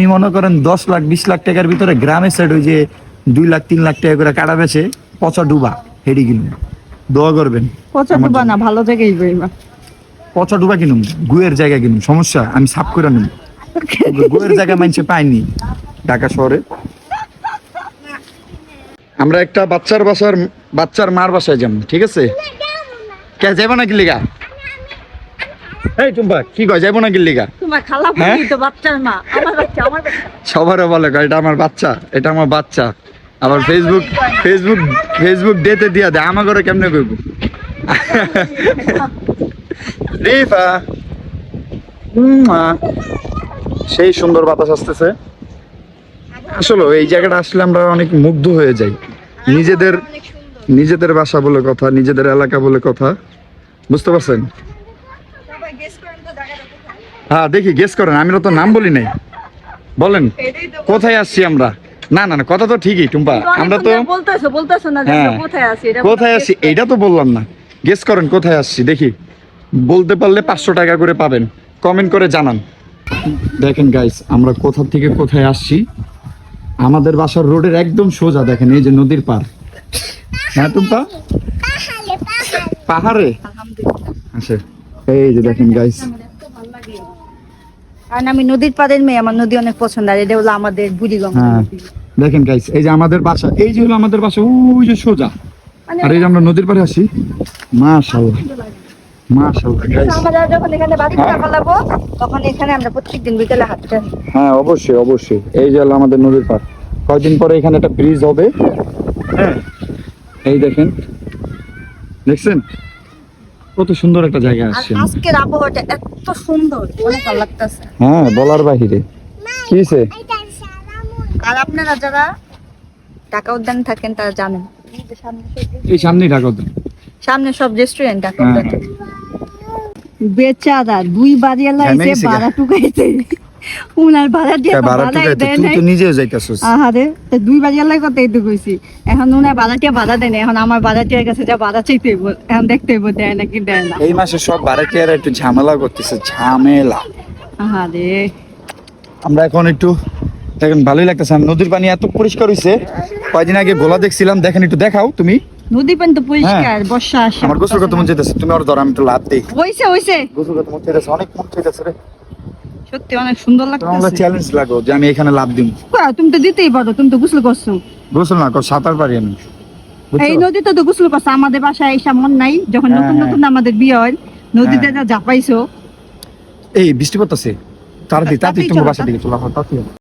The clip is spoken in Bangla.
আপনি মনে করেন 10 লাখ 20 লাখ টাকার ভিতরে গ্রামের সাইড ওই যে 2 লাখ 3 লাখ টাকা করে কাটা বেছে পচা ডুবা হেডি কিনুন, দোয়া করবেন। পচা ডুবা না, ভালো জায়গায় যাইবা। পচা ডুবা কিনুন, গুয়ের জায়গা কিনুন, সমস্যা আমি সাফ করে নিন। গুয়ের জায়গা মানছে পাইনি ঢাকা শহরে। আমরা একটা বাচ্চার মার বাসায় যাবো, ঠিক আছে? কে যাবো না কিল্লিগা? এই টুম্পা কি কয়, যাবো না কিল্লিগা? তোমার খালা বলি তো বাচ্চার মা, আমার বাচ্চা, আমার বাচ্চা। সবারও বলে এটা আমার বাচ্চা, এটা আমার বাচ্চা। আবার ফেসবুক ডেতে দিয়া দেয়, আমার ঘরে কেমনে করবো? রিফা সেই সুন্দর বাতাস আসতেছে। আসলে এই জায়গাটা আসলে আমরা অনেক মুগ্ধ হয়ে যাই। নিজেদের বাসা বলে কথা, নিজেদের এলাকা বলে কথা, বুঝতে পারছেন? হ্যাঁ দেখি গেস করেন, আমি তো নাম বলি নাই। বলেন কোথায় আসছি আমরা? না না না, কথা তো ঠিকই টুম্পা, আমরা তো বলতেছো না যে আমরা কোথায় আছি। কোথায় আসছি এইটা তো বললাম না, গেস করেন কোথায় আসছি। দেখি বলতে পারলে 500 টাকা করে পাবেন, কমেন্ট করে জানান। দেখেন গাইস, আমরা কোথা থেকে কোথায় আসছি। আমাদের বাসার রোডের একদম সোজা দেখেন এই যে নদীর পার। হ্যাঁ টুম্পা, পাহাড়ে আচ্ছা, এই যে দেখেন গাইস। আর আমি নদীর পাড়ের মেয়ে, আমার নদী অনেক পছন্দ। আর এটা হলো আমাদের বুড়িগঙ্গা। হ্যাঁ দেখেন গাইস, এই যে আমাদের বাসা, এই যে হলো আমাদের বাসা, ওই যে সোজা। আর এই যে আমরা নদীর পাড়ে আসি। মাশাআল্লাহ মাশাআল্লাহ গাইস। আমরা যখন এখানে বাড়ি লাগাবো তখন এখানে আমরা প্রত্যেকদিন বিকেলে হাঁটতে। হ্যাঁ অবশ্যই অবশ্যই, এই যে হলো আমাদের নদীর পাড়। কয়েকদিন পরে এখানে একটা ব্রিজ হবে। হ্যাঁ এই দেখেন, দেখছেন কত সুন্দর একটা জায়গা আসছে। আজকের আবহাওয়াটা এত সুন্দর, অনেক ভালো লাগতেছে। হ্যাঁ বলার বাহিরে। কি হইছে? আর আপনারা যারা ঢাকা উদ্যানে থাকেন তারা জানেন এই সামনেই ঢাকা উদ্যান, সামনে সব রেস্টুরেন্ট ঢাকা উদ্যানে। বেচারা দুই বাড়িওয়ালা এসে ভাড়া টুকাইতে, উনার ভাড়া দিয়ে তুই তো নিজেও যাইতাছস। আহারে, দুই বাড়িওয়ালাই কথাই তো কইছি। এখন উনার ভাড়াটিয়া ভাড়া দেয় না, এখন আমার ভাড়াটিয়ার কাছে যা ভাড়া চাইতে হইব, এখন দেখতে হইব দেয় নাকি দেয় না। এই মাসে সব ভাড়াটিয়ারা একটু ঝামেলা করতেছে, ঝামেলা। আহারে, আমরা এখন একটু দেখেন ভালোই লাগতেছে। নদীর পানি এত পরিষ্কার হইছে, কয়দিন আগে গোলা দেখছিলাম, দেখেন একটু দেখাও তুমি। নদী পানি তো পরিষ্কার, বর্ষা আসে। আমার গোসল করতে মন চাইতেছে, তুমি আর ধর আমি একটু লাভ দেই। হইছে গোসল করতে মন চাইতেছে, অনেক মন চাইতেছে রে। সত্যি অনেক সুন্দর আমরা লাগতেছে। চ্যালেঞ্জ লাগো যে আমি এখানে লাভ দিই। তুমি তো দিতেই পারো, তুমি তো গোসল করছো। গোসল না কর, সাঁতার পারি আমি। এই নদীতে তো গোসল করছো, আমাদের বাসায় এসা মন নাই। যখন নতুন নতুন আমাদের বিয়ে হয় নদীতে যা ঝাপাইছো। এই বৃষ্টি পড়তেছে, তাড়াতাড়ি তোমার বাসা দিকে চলে আসো।